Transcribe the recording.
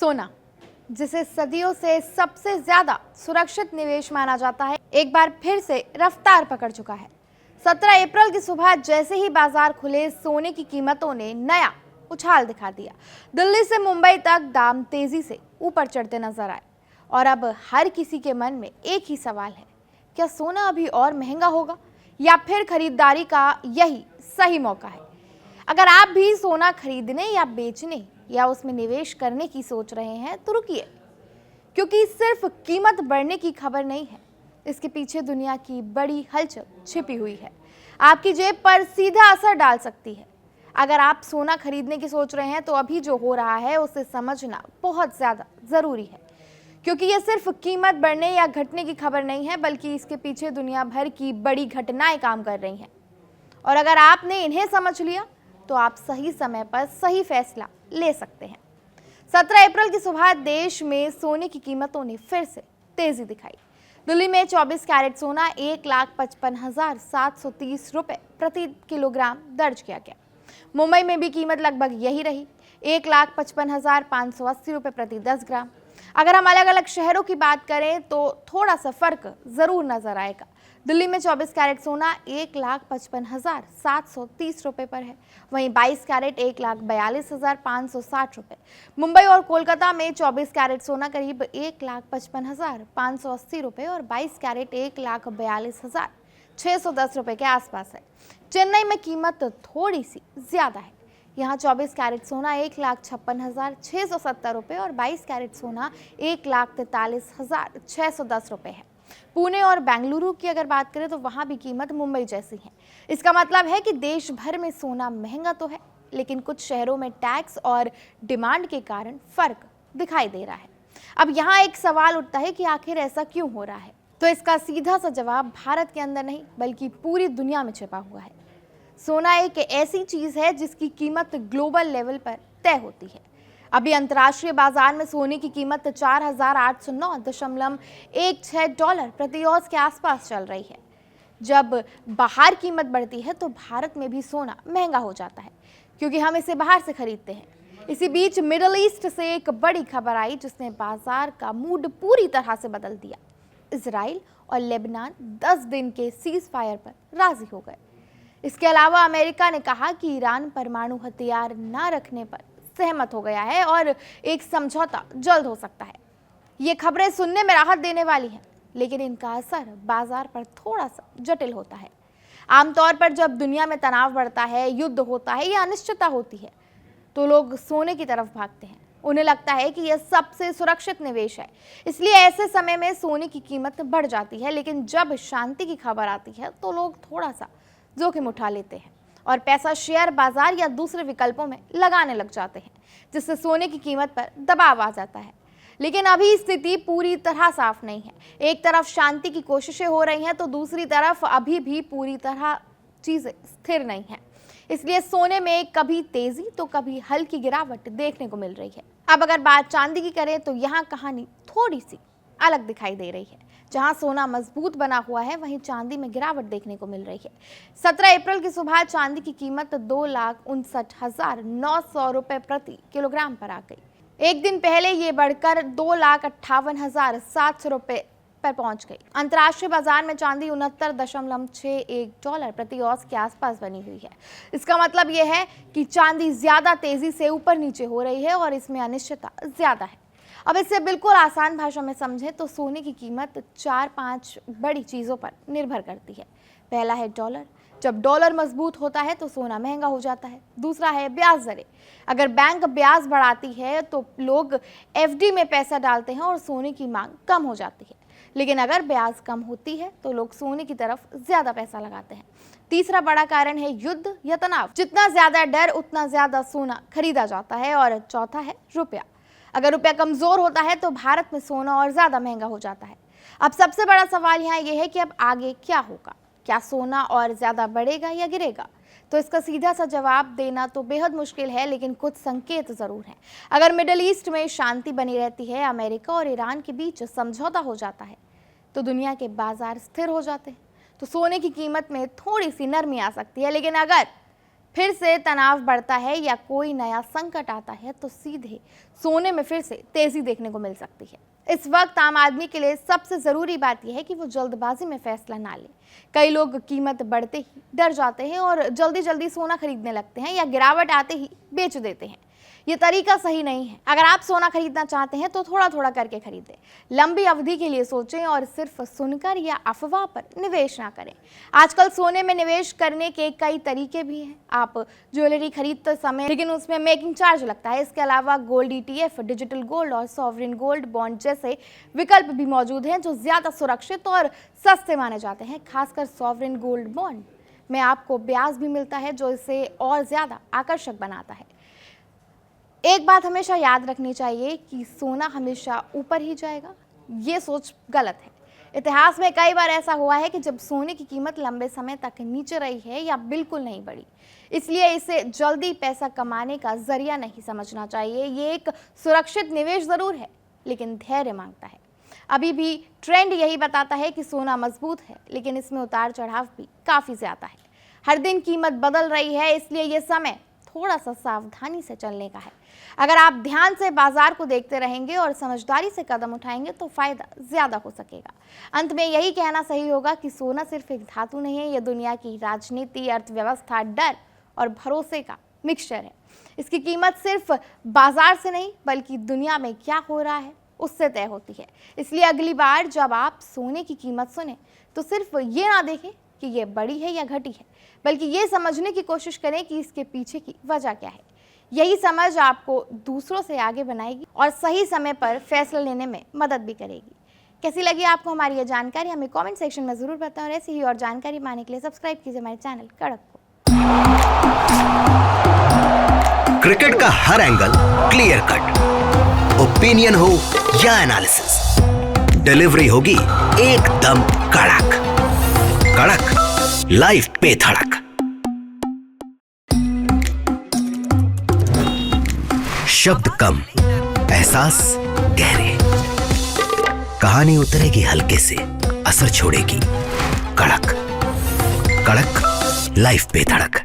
सोना, जिसे सदियों से सबसे ज्यादा सुरक्षित निवेश माना जाता है, एक बार फिर से रफ्तार पकड़ चुका है। 17 अप्रैल की सुबह जैसे ही बाजार खुले, सोने की कीमतों ने नया उछाल दिखा दिया। दिल्ली से मुंबई तक दाम तेजी से ऊपर चढ़ते नजर आए और अब हर किसी के मन में एक ही सवाल है, क्या सोना अभी और महंगा होगा या फिर खरीदारी का यही सही मौका है? अगर आप भी सोना खरीदने या बेचने या उसमें निवेश करने की सोच रहे हैं तो रुकिए, क्योंकि सिर्फ कीमत बढ़ने की खबर नहीं है, इसके पीछे दुनिया की बड़ी हलचल छिपी हुई है। आपकी जेब पर सीधा असर डाल सकती है। अगर आप सोना खरीदने की सोच रहे हैं तो अभी जो हो रहा है उसे समझना बहुत ज्यादा जरूरी है, क्योंकि ये सिर्फ कीमत बढ़ने या घटने की खबर नहीं है, बल्कि इसके पीछे दुनिया भर की बड़ी घटनाएं काम कर रही हैं। और अगर आपने इन्हें समझ लिया तो आप सही समय पर सही फैसला ले सकते हैं। 17 अप्रैल की सुबह देश में सोने की कीमतों ने फिर से तेजी दिखाई। दिल्ली में 24 कैरेट सोना 1,55,730 रुपए प्रति किलोग्राम दर्ज किया गया। मुंबई में भी कीमत लगभग यही रही, 1,55,580 रुपए प्रति 10 ग्राम। अगर हम अलग अलग शहरों की बात करें तो थोड़ा सा फर्क जरूर नजर आएगा। दिल्ली में 24 कैरेट सोना 1,55,730 रुपए पर है, वहीं 22 कैरेट 1,42,560 रुपए। मुंबई और कोलकाता में 24 कैरेट सोना करीब 1,55,580 रुपए और 22 कैरेट 1,42,610 रुपए के आसपास है। चेन्नई में कीमत थोड़ी सी ज्यादा है, यहाँ 24 कैरेट सोना 1,56,670 रुपए और 22 कैरेट सोना 1,43,610 रुपए है। पुणे और बेंगलुरु की अगर बात करें तो वहां भी कीमत मुंबई जैसी है। इसका मतलब है कि देश भर में सोना महंगा तो है, लेकिन कुछ शहरों में टैक्स और डिमांड के कारण फर्क दिखाई दे रहा है। अब यहाँ एक सवाल उठता है कि आखिर ऐसा क्यों हो रहा है? तो इसका सीधा सा जवाब भारत के अंदर नहीं बल्कि पूरी दुनिया में छिपा हुआ है। सोना एक ऐसी चीज है जिसकी कीमत ग्लोबल लेवल पर तय होती है। अभी अंतर्राष्ट्रीय बाजार में सोने की कीमत 4,809.16 डॉलर प्रति औंस के आसपास चल रही है। जब बाहर कीमत बढ़ती है तो भारत में भी सोना महंगा हो जाता है, क्योंकि हम इसे बाहर से खरीदते हैं। इसी बीच मिडिल ईस्ट से एक बड़ी खबर आई जिसने बाजार का मूड पूरी तरह से बदल दिया। इजराइल और लेबनान 10 दिन के सीज फायर पर राजी हो गए। इसके अलावा अमेरिका ने कहा कि ईरान परमाणु हथियार न रखने पर सहमत हो गया है और एक समझौता जल्द हो सकता है। ये खबरें सुनने में राहत देने वाली हैं, लेकिन इनका असर बाजार पर थोड़ा सा जटिल होता है। आमतौर पर जब दुनिया में तनाव बढ़ता है, युद्ध होता है या अनिश्चितता होती है, तो लोग सोने की तरफ भागते हैं। उन्हें लगता है कि यह सबसे सुरक्षित निवेश है, इसलिए ऐसे समय में सोने की कीमत बढ़ जाती है। लेकिन जब शांति की खबर आती है तो लोग थोड़ा सा जोखिम उठा लेते हैं और पैसा शेयर बाजार या दूसरे विकल्पों में लगाने लग जाते हैं, जिससे सोने की कीमत पर दबाव आ जाता है। लेकिन अभी स्थिति पूरी तरह साफ नहीं है। एक तरफ शांति की कोशिशें हो रही हैं तो दूसरी तरफ अभी भी पूरी तरह चीजें स्थिर नहीं है। इसलिए सोने में कभी तेजी तो कभी हल्की गिरावट देखने को मिल रही है। अब अगर बात चांदी की करें तो यहाँ कहानी थोड़ी सी अलग दिखाई दे रही है। जहां सोना मजबूत बना हुआ है, वहीं चांदी में गिरावट देखने को मिल रही है। 17 अप्रैल की सुबह चांदी की कीमत 2,59,900 रुपए प्रति किलोग्राम पर आ गई। एक दिन पहले ये बढ़कर 2,58,700 रुपए पर पहुंच गई। अंतर्राष्ट्रीय बाजार में चांदी 69.61 डॉलर प्रति औंस के आसपास बनी हुई है। इसका मतलब यह है कि चांदी ज्यादा तेजी से ऊपर नीचे हो रही है और इसमें अनिश्चितता ज्यादा है। अब इसे बिल्कुल आसान भाषा में समझें तो सोने की कीमत 4-5 बड़ी चीज़ों पर निर्भर करती है। पहला है डॉलर। जब डॉलर मजबूत होता है तो सोना महंगा हो जाता है। दूसरा है ब्याज दरें। अगर बैंक ब्याज बढ़ाती है तो लोग एफडी में पैसा डालते हैं और सोने की मांग कम हो जाती है। लेकिन अगर ब्याज कम होती है तो लोग सोने की तरफ ज्यादा पैसा लगाते हैं। तीसरा बड़ा कारण है युद्ध या तनाव। जितना ज्यादा डर उतना ज्यादा सोना खरीदा जाता है। और चौथा है रुपया। अगर रुपया कमजोर होता है तो भारत में सोना और ज्यादा महंगा हो जाता है। अब सबसे बड़ा सवाल यहाँ यह है कि अब आगे क्या होगा? क्या सोना और ज्यादा बढ़ेगा या गिरेगा? तो इसका सीधा सा जवाब देना तो बेहद मुश्किल है, लेकिन कुछ संकेत जरूर हैं। अगर मिडिल ईस्ट में शांति बनी रहती है, अमेरिका और ईरान के बीच समझौता हो जाता है, तो दुनिया के बाजार स्थिर हो जाते हैं, तो सोने की कीमत में थोड़ी सी नरमी आ सकती है। लेकिन अगर फिर से तनाव बढ़ता है या कोई नया संकट आता है तो सीधे सोने में फिर से तेजी देखने को मिल सकती है। इस वक्त आम आदमी के लिए सबसे ज़रूरी बात यह है कि वो जल्दबाजी में फैसला ना ले। कई लोग कीमत बढ़ते ही डर जाते हैं और जल्दी जल्दी सोना खरीदने लगते हैं या गिरावट आते ही बेच देते हैं। ये तरीका सही नहीं है। अगर आप सोना खरीदना चाहते हैं तो थोड़ा थोड़ा करके खरीदें, लंबी अवधि के लिए सोचें और सिर्फ सुनकर या अफवाह पर निवेश ना करें। आजकल सोने में निवेश करने के कई तरीके भी हैं। आप ज्वेलरी खरीदते समय लेकिन उसमें मेकिंग चार्ज लगता है। इसके अलावा गोल्ड ETF, डिजिटल गोल्ड और सॉवरिन गोल्ड बॉन्ड जैसे विकल्प भी मौजूद हैं जो ज़्यादा सुरक्षित और सस्ते माने जाते हैं। खासकर सॉवरिन गोल्ड बॉन्ड में आपको ब्याज भी मिलता है जो इसे और ज़्यादा आकर्षक बनाता है। एक बात हमेशा याद रखनी चाहिए कि सोना हमेशा ऊपर ही जाएगा, ये सोच गलत है। इतिहास में कई बार ऐसा हुआ है कि जब सोने की कीमत लंबे समय तक नीचे रही है या बिल्कुल नहीं बढ़ी। इसलिए इसे जल्दी पैसा कमाने का जरिया नहीं समझना चाहिए। ये एक सुरक्षित निवेश जरूर है, लेकिन धैर्य मांगता है। अभी भी ट्रेंड यही बताता है कि सोना मजबूत है, लेकिन इसमें उतार चढ़ाव भी काफ़ी ज़्यादा है। हर दिन कीमत बदल रही है, इसलिए ये समय थोड़ा सा सावधानी से चलने का है। अगर आप ध्यान से बाजार को देखते रहेंगे और समझदारी से कदम उठाएंगे तो फायदा ज्यादा हो सकेगा। अंत में यही कहना सही होगा कि सोना सिर्फ एक धातु नहीं है, यह दुनिया की राजनीति, अर्थव्यवस्था, डर और भरोसे का मिक्सचर है। इसकी कीमत सिर्फ बाजार से नहीं बल्कि दुनिया में क्या हो रहा है उससे तय होती है। इसलिए अगली बार जब आप सोने की कीमत सुने तो सिर्फ ये ना देखें कि ये बढ़ी है या घटी है, बल्कि ये समझने की कोशिश करें कि इसके पीछे की वजह क्या है। यही समझ आपको दूसरों से आगे बनाएगी और सही समय पर फैसला लेने में मदद भी करेगी। कैसी लगी आपको हमारी ये जानकारी, हमें कमेंट सेक्शन में जरूर बताएं और ऐसी ही और जानकारी पाने के लिए सब्सक्राइब कीजिए हमारे चैनल कड़क को। क्रिकेट का हर एंगल क्लियर कट, ओपिनियन हो या एनालिसिस, डिलीवरी होगी एकदम कड़क कड़क, लाइव पे धड़क। शब्द कम, एहसास गहरे, कहानी उतरेगी हल्के से, असर छोड़ेगी कड़क कड़क, लाइव पे धड़क।